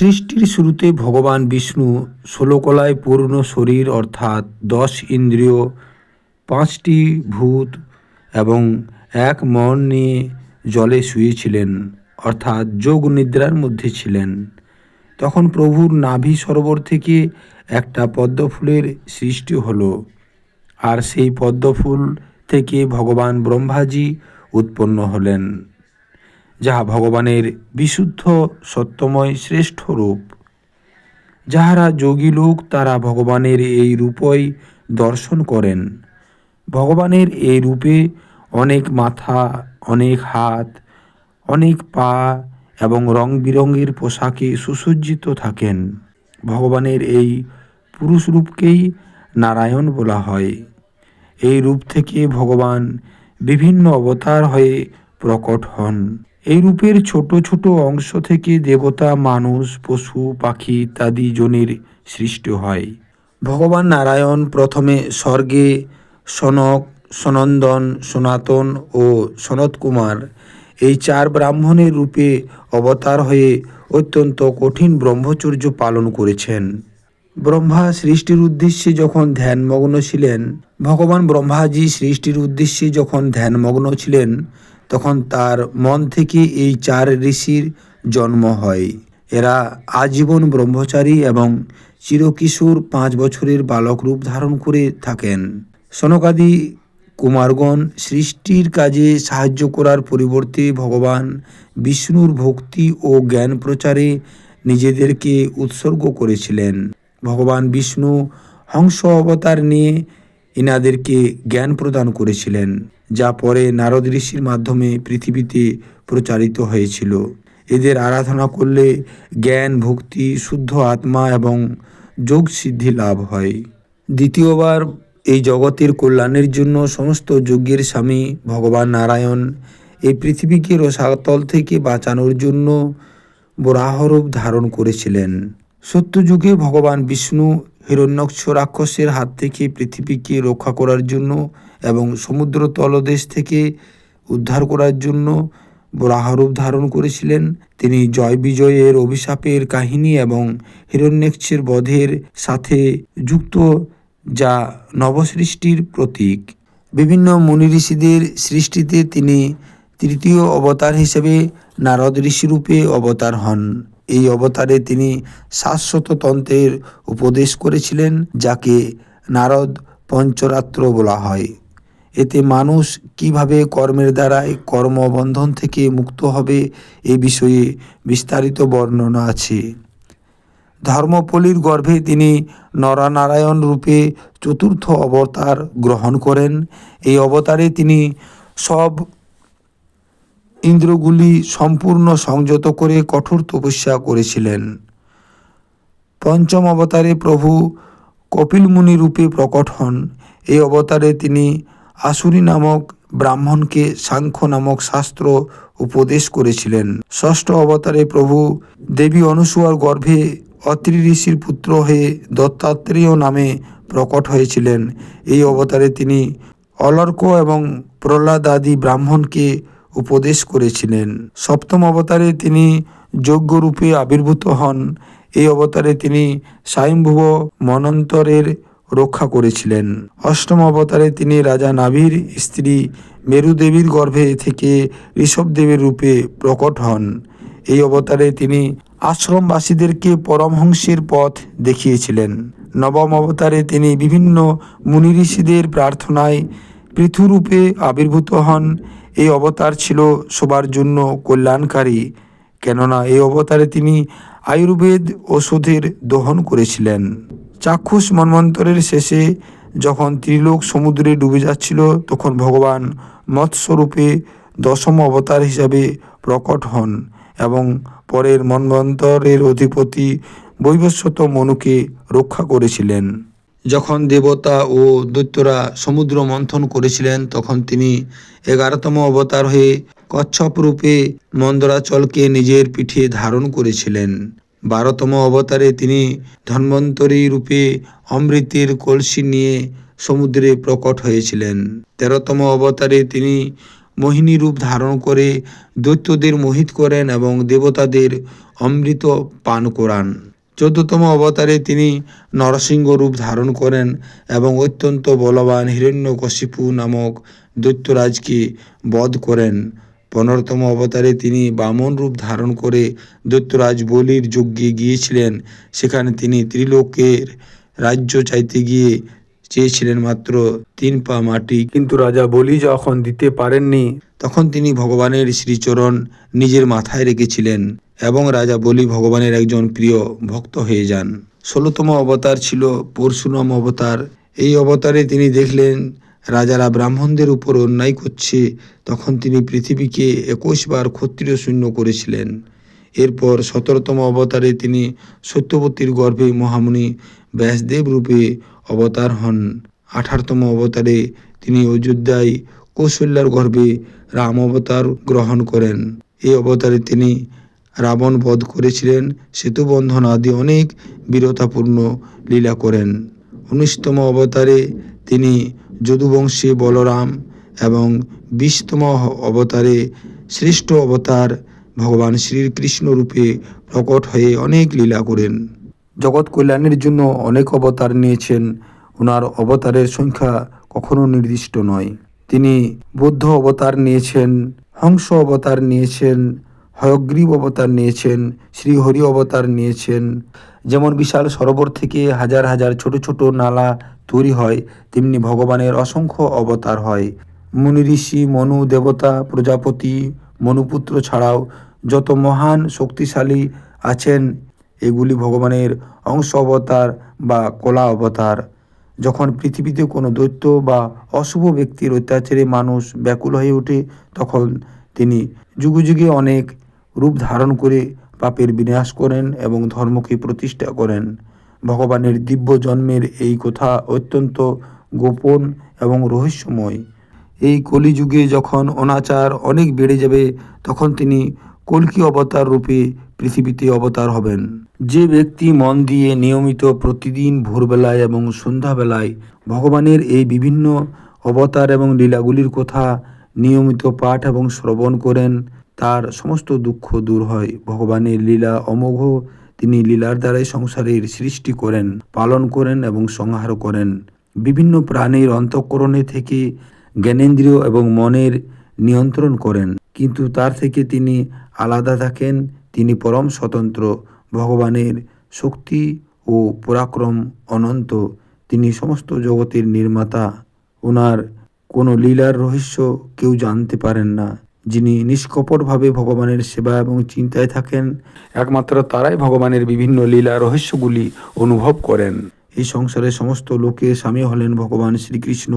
সৃষ্টির শুরুতে ভগবান বিষ্ণু ১৬ কলায় পূর্ণ শরীর অর্থাৎ ১০ ইন্দ্রিয়, ৫টি ভূত এবং এক মন নিয়ে জলে শুয়েছিলেন, অর্থাৎ যোগ নিদ্রার মধ্যে ছিলেন। তখন প্রভুর নাভি সরোবর থেকে একটা পদ্মফুলের সৃষ্টি হলো, আর সেই পদ্মফুল থেকে ভগবান ব্রহ্মাজি উৎপন্ন হলেন, যাহা ভগবানের বিশুদ্ধ সত্যময় শ্রেষ্ঠ রূপ। যাহারা যোগী লোক তারা ভগবানের এই রূপই দর্শন করেন। ভগবানের এই রূপে অনেক মাথা, অনেক হাত, অনেক পা এবং রং বিরঙের পোশাকে সুসজ্জিত থাকেন। ভগবানের এই পুরুষ রূপকেই নারায়ণ বলা হয়। এই রূপ থেকে ভগবান বিভিন্ন অবতার হয়ে প্রকট হন। এই রূপের ছোট ছোট অংশ থেকে দেবতা, মানুষ, পশু, পাখি ইত্যাদি জনের সৃষ্টি হয়। ভগবান নারায়ণ প্রথমে স্বর্গে সনক, সনন্দন, সনাতন ও সনৎকুমার এই ৪ ব্রাহ্মণের রূপে অবতার হয়ে অত্যন্ত কঠিন ব্রহ্মচর্য পালন করেছেন। ব্রহ্মা সৃষ্টির উদ্দেশ্যে যখন ধ্যানমগ্ন ছিলেন, ভগবান ব্রহ্মাজি সৃষ্টির উদ্দেশ্যে যখন ধ্যানমগ্ন ছিলেন, তখন তার মন থেকে এই ৪ ঋষির জন্ম হয়। এরা আজীবন ব্রহ্মচারী এবং চিরকিশোর ৫ বছরের বালক রূপ ধারণ করে থাকেন। সনকাদি কুমারগণ সৃষ্টির কাজে সাহায্য করার পরিবর্তে ভগবান বিষ্ণুর ভক্তি ও জ্ঞান প্রচারে নিজেদেরকে উৎসর্গ করেছিলেন। ভগবান বিষ্ণু হংস অবতার নিয়ে ইনাদেরকে জ্ঞান প্রদান করেছিলেন, যা পরে নারদ ঋষির মাধ্যমে পৃথিবীতে প্রচারিত হয়েছিল। এদের আরাধনা করলে জ্ঞান, ভক্তি, শুদ্ধ আত্মা এবং যোগ সিদ্ধি লাভ হয়। দ্বিতীয়বার এই জগতের কল্যাণের জন্য সমস্ত যজ্ঞের স্বামী ভগবান নারায়ণ এই পৃথিবীকে রসাতল থেকে বাঁচানোর জন্য বরাহরূপ ধারণ করেছিলেন। সত্যযুগে ভগবান বিষ্ণু হিরণ্যাক্ষ রাক্ষসের হাত থেকে পৃথিবীকে রক্ষা করার জন্য এবং সমুদ্র তলদেশ থেকে উদ্ধার করার জন্য বরাহরূপ ধারণ করেছিলেন। তিনি জয় বিজয়ের অভিশাপের কাহিনী এবং হিরণ্যাক্ষের বধের সাথে যুক্ত, যা নবসৃষ্টির প্রতীক। বিভিন্ন মুনি ঋষিদের সৃষ্টিতে তিনি তৃতীয় অবতার হিসেবে নারদ ঋষিরূপে অবতার হন। এই অবতারে তিনি শাশ্বত তন্ত্রের উপদেশ করেছিলেন, যাকে নারদ পঞ্চরাত্র বলা হয়। এতে মানুষ কিভাবে কর্মের দ্বারাই কর্মবন্ধন থেকে মুক্ত হবে এ বিষয়ে বিস্তারিত বর্ণনা আছে। ধর্মপল্লীর গর্ভে তিনি নরনারায়ণ রূপে চতুর্থ অবতার গ্রহণ করেন। এই অবতারে তিনি সব ইন্দ্রগুলি সম্পূর্ণ সংযত করে কঠোর তপস্যা করেছিলেন। পঞ্চম অবতারে প্রভু কপিল মুনি রূপে প্রকট হন। এই অবতারে তিনি আসুরি নামক ব্রাহ্মণকে সাংখ্য নামক শাস্ত্র উপদেশ করেছিলেন। ষষ্ঠ অবতারে প্রভু দেবী অনুসূয়ার গর্ভে অত্রি ঋষির পুত্র হয়ে দত্তাত্রেয় নামে প্রকট হয়েছিলেন। এই অবতারে তিনি অলর্ক এবং প্রহ্লাদ আদি ব্রাহ্মণকে উপদেশ করেছিলেন। সপ্তম অবতারে তিনি যজ্ঞরূপে আবির্ভূত হন। এই অবতারে তিনি স্বয়ম্ভুব মন্বন্তরের রক্ষা করেছিলেন। অষ্টম অবতারে তিনি রাজা নাভির স্ত্রী মেরুদেবীর গর্ভে থেকে ঋষভদেবের রূপে প্রকট হন। এই অবতারে তিনি আশ্রমবাসীদেরকে পরমহংসের পথ দেখিয়েছিলেন। নবম অবতারে তিনি বিভিন্ন মুনি ঋষিদের প্রার্থনায় পৃথুরূপে আবির্ভূত হন। এই অবতার ছিল সবার জন্য কল্যাণকারী, কেননা এই অবতারে তিনি আয়ুর্বেদ ওষুধের দহন করেছিলেন। চাক্ষুষ মন্বন্তরের শেষে যখন ত্রিলোক সমুদ্রে ডুবে যাচ্ছিল, তখন ভগবান মৎস্যরূপে দশম অবতার হিসাবে প্রকট হন এবং পরের মন্বন্তরের অধিপতি বৈবস্বত মনুকে রক্ষা করেছিলেন। যখন দেবতা ও দৈত্যরা সমুদ্র মন্থন করেছিলেন, তখন তিনি 11তম অবতার হয়ে কচ্ছপ রূপে মন্দরাচলকে নিজের পিঠে ধারণ করেছিলেন। 12তম অবতারে তিনি ধন্বন্তরী রূপে অমৃতের কলসি নিয়ে সমুদ্রে প্রকট হয়েছিলেন। 13তম অবতারে তিনি মোহিনী রূপ ধারণ করে দৈত্যদের মোহিত করেন এবং দেবতাদের অমৃত পান করান। 14তম অবতারে তিনি নরসিংহ রূপ ধারণ করেন এবং অত্যন্ত বলবান হিরণ্যকশিপু নামক দৈত্যরাজকে বধ করেন। 15তম অবতারে তিনি বামন রূপ ধারণ করে দৈত্যরাজ বলির যজ্ঞে গিয়েছিলেন। সেখানে তিনি ত্রিলোকের রাজ্য চাইতে গিয়ে চেয়েছিলেন মাত্র 3 পা মাটি, কিন্তু রাজা বলি যখন দিতে পারেননি তখন তিনি ভগবানের শ্রীচরণ নিজের মাথায় রেখেছিলেন এবং রাজা বলি ভগবানের একজন প্রিয় ভক্ত হয়ে যান। 16তম অবতার ছিল পরশুরাম অবতার। এই অবতারে তিনি দেখলেন রাজারা ব্রাহ্মণদের উপর অন্যায় করছে, তখন তিনি পৃথিবীকে 21 বার ক্ষত্রিয় শূন্য করেছিলেন। এরপর 17তম অবতারে তিনি সত্যবতীর গর্ভে মহামুনি ব্যাসদেব রূপে অবতার হন। 18তম অবতারে তিনি অযোধ্যায় কৌশল্যার গর্ভে রাম অবতার গ্রহণ করেন। এই অবতারে তিনি রাবণ বধ করেছিলেন, সেতুবন্ধন আদি অনেক বীরতাপূর্ণ লীলা করেন। 19তম অবতারে তিনি যদুবংশী বলরাম এবং 20তম অবতারে শ্রেষ্ঠ অবতার ভগবান শ্রীকৃষ্ণ রূপে প্রকট হয়ে অনেক লীলা করেন। জগৎ কল্যাণের জন্য অনেক অবতার নিয়েছেন। ওনার অবতারের সংখ্যা কখনো নির্দিষ্ট নয়। তিনি বুদ্ধ অবতার নিয়েছেন, হংস অবতার নিয়েছেন, হয়গ্রীব অবতার নিয়েছেন, শ্রীহরি অবতার নিয়েছেন। যেমন বিশাল সরোবর থেকে হাজার হাজার ছোট ছোট নালা তৈরি হয়, তেমনি ভগবানের অসংখ্য অবতার হয়। মুনি ঋষি, মনু, দেবতা, প্রজাপতি, মনুপুত্র ছাড়াও যত মহান শক্তিশালী আছেন এগুলি ভগবানের অংশ অবতার বা কলা অবতার। যখন পৃথিবীতে কোনো দৈত্য বা অশুভ ব্যক্তির অত্যাচারে মানুষ ব্যাকুল হয়ে ওঠে, তখন তিনি যুগে যুগে অনেক রূপ ধারণ করে পাপের বিনাশ করেন এবং ধর্মকে প্রতিষ্ঠা করেন। ভগবানের দিব্য জন্মের এই কথা অত্যন্ত গোপন এবং রহস্যময়। এই কলিযুগে যখন অনাচার অনেক বেড়ে যাবে, তখন তিনি কল্কি অবতার রূপে পৃথিবীতে অবতার হবেন। যে ব্যক্তি মন দিয়ে নিয়মিত প্রতিদিন ভোরবেলায় এবং সন্ধ্যাবেলায় ভগবানের এই বিভিন্ন অবতার এবং লীলাগুলির কথা নিয়মিত পাঠ এবং শ্রবণ করেন, তার সমস্ত দুঃখ দূর হয়। ভগবানের লীলা অমোঘ। তিনি লীলার দ্বারাই সংসারের সৃষ্টি করেন, পালন করেন এবং সংহার করেন। বিভিন্ন প্রাণীর অন্তঃকরণে থেকে জ্ঞানেন্দ্রিয় এবং মনের নিয়ন্ত্রণ করেন, কিন্তু তার থেকে তিনি আলাদা থাকেন। তিনি পরম স্বতন্ত্র। ভগবানের শক্তি ও পরাক্রম অনন্ত। তিনি সমস্ত জগতের নির্মাতা। ওনার কোনো লীলার রহস্য কেউ জানতে পারেন না। যিনি নিষ্কপটভাবে ভগবানের সেবা এবং চিন্তায় থাকেন, একমাত্র তারাই ভগবানের বিভিন্ন লীলা রহস্যগুলি অনুভব করেন। এই সংসারের সমস্ত লোকের স্বামী হলেন ভগবান শ্রীকৃষ্ণ।